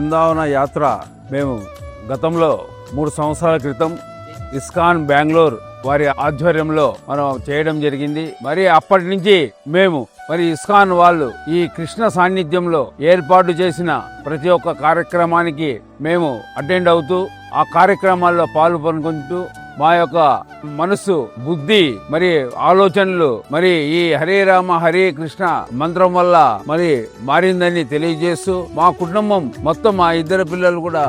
బృందావన యాత్ర మేము గతంలో 3 సంవత్సరాల క్రితం ఇస్కాన్ బెంగళూరు వారి ఆధ్వర్యంలో మనం చేయడం జరిగింది. మరి అప్పటి నుంచి మేము ఇస్కాన్ వాళ్ళు ఈ కృష్ణ సాన్నిధ్యంలో ఏర్పాటు చేసిన ప్రతి ఒక్క కార్యక్రమానికి మేము అటెండ్ అవుతూ ఆ కార్యక్రమాల్లో పాల్గొనుకుంటూ మా యొక్క మనస్సు, బుద్ధి, ఆలోచనలు ఈ హరే రామ హరే కృష్ణ మంత్రం వల్ల మారిందని తెలియజేస్తూ మా కుటుంబం మొత్తం మా 2 పిల్లలు కూడా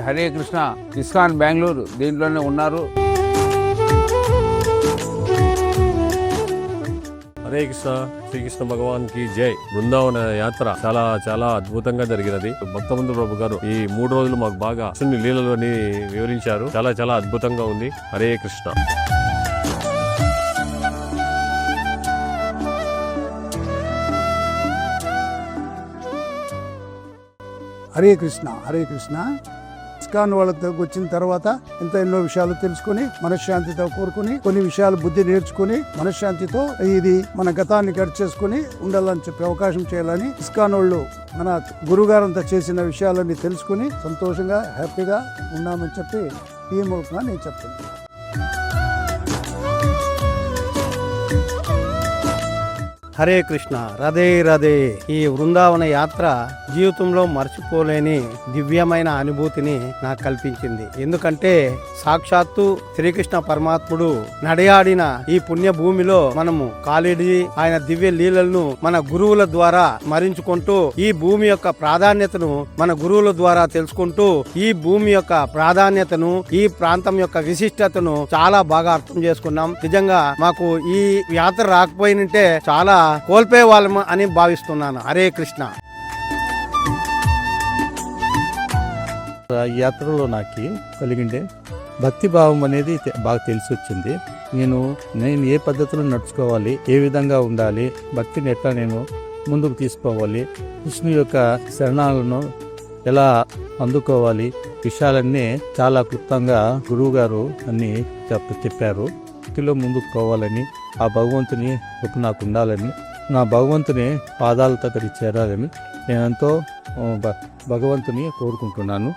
హరే కృష్ణ ఇస్కాన్ బెంగళూరు దీంట్లోనే ఉన్నారు. హరే కృష్ణ, శ్రీకృష్ణ భగవాన్ కి జై. బృందావన యాత్ర చాలా చాలా అద్భుతంగా జరిగినది. భక్తబంధు ప్రభు గారు ఈ 3 రోజులు మాకు బాగా కృష్ణుని లీలలోని వివరించారు. చాలా చాలా అద్భుతంగా ఉంది. హరే కృష్ణ. హరే కృష్ణ హరే కృష్ణ. ఇస్కాన్ వాళ్ళతో వచ్చిన తర్వాత ఎన్నో విషయాలు తెలుసుకుని మనశ్శాంతితో కోరుకుని కొన్ని విషయాలు బుద్ధి నేర్చుకుని మనశ్శాంతితో ఇది మన గతాన్ని కట్ చేసుకుని ఉండాలని చెప్పి అవకాశం చేయాలని ఇస్కాన్ వాళ్ళు మన గురుగారంతా చేసిన విషయాలన్నీ తెలుసుకుని సంతోషంగా హ్యాపీగా ఉన్నామని చెప్పి ఈ మూలంగా నేను చెప్తున్నాను. హరే కృష్ణ, రదే రదే. ఈ బృందావన యాత్ర జీవితంలో మర్చిపోలేని దివ్యమైన అనుభూతిని నాకు కల్పించింది. ఎందుకంటే సాక్షాత్తు శ్రీకృష్ణ పరమాత్ముడు నడయాడిన ఈ పుణ్య భూమిలో మనము కాలిడి ఆయన దివ్య లీలలను మన గురువుల ద్వారా స్మరించుకుంటూ ఈ భూమి యొక్క ప్రాధాన్యతను మన గురువుల ద్వారా తెలుసుకుంటూ ఈ భూమి యొక్క ప్రాధాన్యతను ఈ ప్రాంతం యొక్క విశిష్టతను చాలా బాగా అర్థం చేసుకున్నాం. నిజంగా మాకు ఈ యాత్ర రాకపోయినంటే చాలా కోల్పోయే వాళ్ళము అని భావిస్తున్నాను. హరే కృష్ణ. యాత్రలో నాకు కలిగిండే భక్తి భావం అనేది బాగా తెలిసి వచ్చింది. నేను ఏ పద్ధతిలో నడుచుకోవాలి, ఏ విధంగా ఉండాలి, భక్తిని ఎట్లా నేను ముందుకు తీసుకోవాలి, కృష్ణు యొక్క శరణాలను ఎలా అందుకోవాలి, విషయాలన్నీ చాలా క్లుప్తంగా గురువు గారు అన్ని చెప్పారు. భక్తిలో ముందుకు పోవాలని, ఆ భగవంతుని నాకు ఉండాలని, నా భగవంతుని పాదాల దగ్గరికి చేరాలని నేను ఎంతో భగవంతుని కోరుకుంటున్నాను.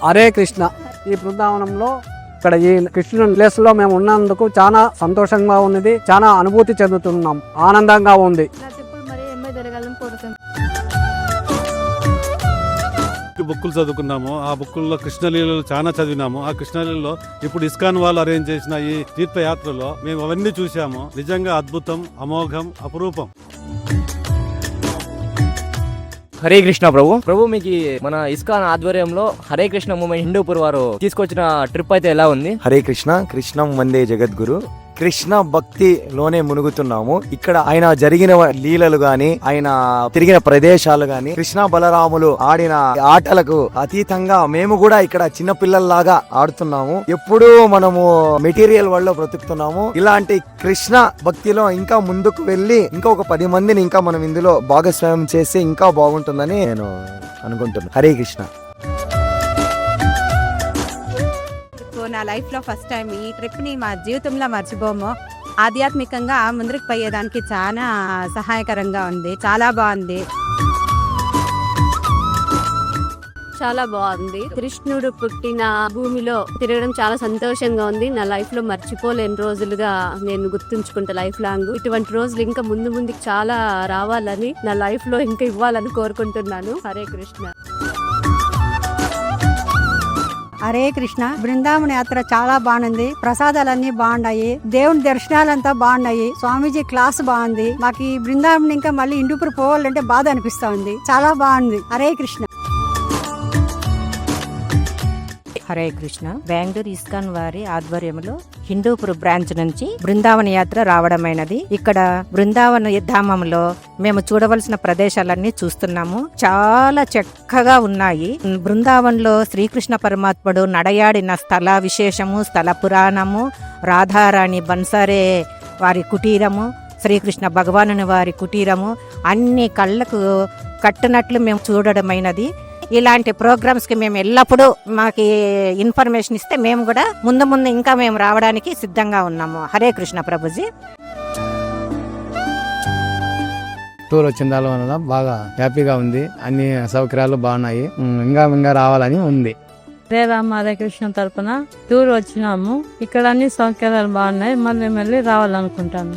హరే కృష్ణ. ఈ బృందావనంలో ఇక్కడ ఈ కృష్ణుని ప్లేస్ లో మేము ఉన్నందుకు చాలా సంతోషంగా ఉన్నది, చాలా అనుభూతి చెందుతున్నాం, ఆనందంగా ఉంది. బుక్కులు చదువుకున్నాము. ఆ బుక్కుల్లో కృష్ణలీలలు చాలా చదివినాము. ఆ కృష్ణలీలలో ఇప్పుడు ఇస్కాన్ వాళ్ళు అరేంజ్ చేసిన ఈ తీర్థయాత్రలో మేము అవన్నీ చూసాము. నిజంగా అద్భుతం, అమోఘం, అపురూపం. హరే కృష్ణ ప్రభు మీకు మన ఇస్కాన్ ఆధ్వర్యంలో హరే కృష్ణ మూమెంట్ హిందూపూర్ వారు తీసుకొచ్చిన ట్రిప్ అయితే ఎలా ఉంది? హరే కృష్ణ, కృష్ణం వందే జగద్గురు. కృష్ణ భక్తిలోనే మునుగుతున్నాము. ఇక్కడ ఆయన జరిగిన లీలలు గాని, ఆయన తిరిగిన ప్రదేశాలు గాని, కృష్ణ బలరాములు ఆడిన ఆటలకు అతీతంగా మేము కూడా ఇక్కడ చిన్న పిల్లల్లాగా ఆడుతున్నాము. ఎప్పుడూ మనము మెటీరియల్ వల్ల బ్రతుకుతున్నాము. ఇలాంటి కృష్ణ భక్తిలో ఇంకా ముందుకు వెళ్ళి ఇంకా ఒక 10 మందిని ఇంకా మనం ఇందులో భాగస్వామ్యం చేస్తే ఇంకా బాగుంటుందని నేను అనుకుంటున్నాను. హరే కృష్ణ. నా లైఫ్ లో ఫస్ట్ టైం ఈ ట్రిప్ ని మా జీవితంలో మర్చిపోము. ఆధ్యాత్మికంగా ముందుకు పోయేదానికి చాలా సహాయకరంగా ఉంది. చాలా బాగుంది. చాలా బాగుంది. కృష్ణుడు పుట్టిన భూమిలో తిరగడం చాలా సంతోషంగా ఉంది. నా లైఫ్ లో మర్చిపోలేని రోజులుగా నేను గుర్తుంచుకుంటా లైఫ్ లాంగ్. ఇటువంటి రోజులు ఇంకా ముందుకు చాలా రావాలని, నా లైఫ్ లో ఇంకా ఇవ్వాలని కోరుకుంటున్నాను. హరే కృష్ణ. హరే కృష్ణ. బృందావన యాత్ర చాలా బాగుంది. ప్రసాదాలన్నీ బాగున్నాయి. దేవుని దర్శనాలంతా బాగున్నాయి. స్వామీజీ క్లాస్ బాగుంది. మాకు ఈ బృందావనం ఇంకా మళ్ళీ ఇండూపూర్ పోవాలంటే బాధ అనిపిస్తా ఉంది. చాలా బాగుంది. హరే కృష్ణ. హరే కృష్ణ. బెంగళూరు ఇస్కాన్ వారి ఆధ్వర్యంలో హిందూపూర్ బ్రాంచ్ నుంచి బృందావన యాత్ర రావడమైనది. ఇక్కడ బృందావన ధామంలో మేము చూడవలసిన ప్రదేశాలన్నీ చూస్తున్నాము. చాలా చక్కగా ఉన్నాయి. బృందావనంలో శ్రీకృష్ణ పరమాత్ముడు నడయాడిన స్థల విశేషము, స్థల పురాణము, రాధారాణి బన్సారే వారి కుటీరము, శ్రీకృష్ణ భగవానుని వారి కుటీరము అన్ని కళ్ళకు కట్టినట్లు మేము చూడడమైనది. ఇలాంటి ప్రోగ్రామ్స్కి మేము ఎల్లప్పుడూ మాకు ఇన్ఫర్మేషన్ ఇస్తే మేము కూడా ముందు ఇంకా మేము రావడానికి సిద్ధంగా ఉన్నాము. హరే కృష్ణ ప్రభుజీ. టూర్ వచ్చిన వల్ల బాగా హ్యాపీగా ఉంది. అన్ని సౌకర్యాలు బాగున్నాయి. ఇంకా రావాలని ఉంది. హరే కృష్ణ తరపున టూర్ వచ్చినాము. ఇక్కడ అన్ని సౌకర్యాలు బాగున్నాయి. మళ్ళీ రావాలనుకుంటాను.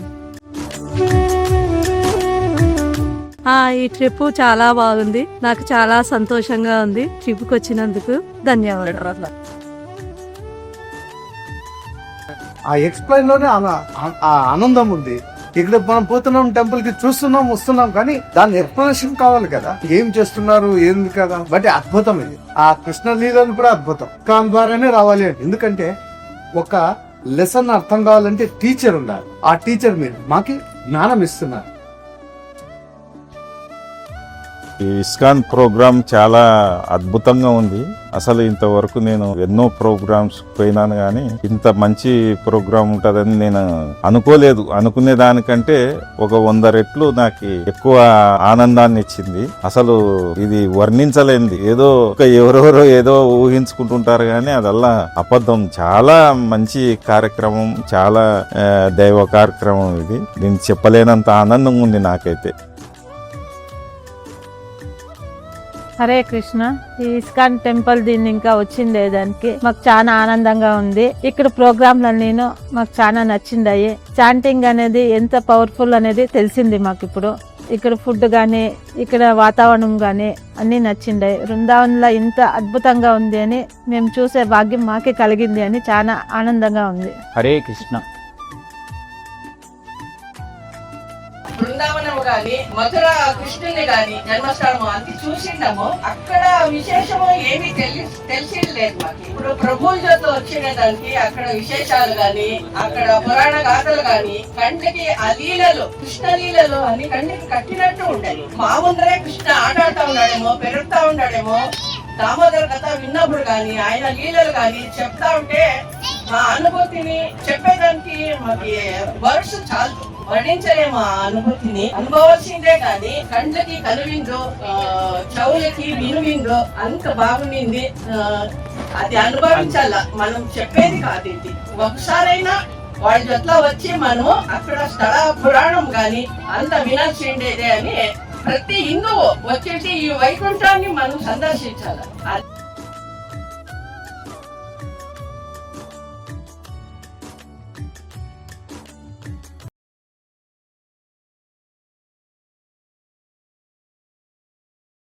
ఈ ట్రిప్ చాలా బాగుంది. నాకు చాలా సంతోషంగా ఉంది. ట్రిప్కి వచ్చినందుకు ధన్యవాదాలు. ఆ ఎక్స్ప్లెయిన్ లోనే ఆ ఆనందం ఉంది. ఇక్కడ మనం పోతున్నాం, టెంపుల్ కి చూస్తున్నాం, వస్తున్నాం, కానీ దాని ఎక్స్ప్లెనేషన్ కావాలి కదా, ఏం చేస్తున్నారు ఏంది కదా. బట్ అద్భుతం ఇది. ఆ కృష్ణ లీలను కూడా అద్భుతం. ఇస్కాన్ ద్వారానే రావాలి అని. ఎందుకంటే ఒక లెసన్ అర్థం కావాలంటే టీచర్ ఉండాలి. ఆ టీచర్ మీరు మాకి జ్ఞానం ఇస్తున్నారు. ఈ ఇస్కాన్ ప్రోగ్రామ్ చాలా అద్భుతంగా ఉంది. అసలు ఇంతవరకు నేను ఎన్నో ప్రోగ్రామ్స్ పోయినాను, కానీ ఇంత మంచి ప్రోగ్రామ్ ఉంటుందని నేను అనుకోలేదు. అనుకునే దానికంటే ఒక 100 రెట్లు నాకు ఎక్కువ ఆనందాన్ని ఇచ్చింది. అసలు ఇది వర్ణించలేనిది. ఏదో ఎవరెవరో ఏదో ఊహించుకుంటుంటారు, కానీ అదల్లా అబద్ధం. చాలా మంచి కార్యక్రమం, చాలా దైవ కార్యక్రమం ఇది. నేను చెప్పలేనంత ఆనందంగా ఉంది నాకైతే. హరే కృష్ణ. ఈ ఇస్కాన్ టెంపుల్ దీన్ని ఇంకా వచ్చిండే దానికి మాకు చాలా ఆనందంగా ఉంది. ఇక్కడ ప్రోగ్రాంలన్నీ మాకు చాలా నచ్చిందాయి. చాంటింగ్ అనేది ఎంత పవర్ఫుల్ అనేది తెలిసింది మాకు ఇప్పుడు. ఇక్కడ ఫుడ్ గానీ, ఇక్కడ వాతావరణం గానీ అన్ని నచ్చిండాయి. బృందావనంలో ఇంత అద్భుతంగా ఉంది అని మేము చూసే భాగ్యం మాకే కలిగింది అని చాలా ఆనందంగా ఉంది. హరే కృష్ణ. బృందావనం గాని, మధుర కృష్ణుని గాని జన్మస్థలము అది చూసిండము. అక్కడ విశేషము ఏమీ తెలిసిండలేదు మాకు. ఇప్పుడు ప్రభువులతో వచ్చిన దానికి అక్కడ విశేషాలు గాని, అక్కడ పురాణ గాథలు గాని, కంటికి ఆ లీలలు, కృష్ణ లీలలు అని కంటికి కట్టినట్టు ఉండేది. మా ముందరే కృష్ణ ఆటాడుతూ ఉన్నాడేమో, పెరుగుతా ఉన్నాడేమో. దామోదర కథ విన్నప్పుడు గాని, ఆయన లీలలు గాని చెప్తా ఉంటే మా అనుభూతిని చెప్పేదానికి మాకు వరుస చాలు, వర్ణించలేము. ఆ అనుభూతిని అనుభవాల్సిందే కానీ కండ్లకి కనువిందో, చెవులకి వినువిందో అంత బాగుండింది. అది అనుభవించాల, మనం చెప్పేది కాదు. ఇది ఒకసారైనా వాళ్ళ జట్లా వచ్చి మనం అక్కడ స్థల పురాణం గాని అంత వినాల్సిండేదే అని ప్రతి హిందువు వచ్చేసి ఈ వైకుంఠాన్ని మనం సందర్శించాలి.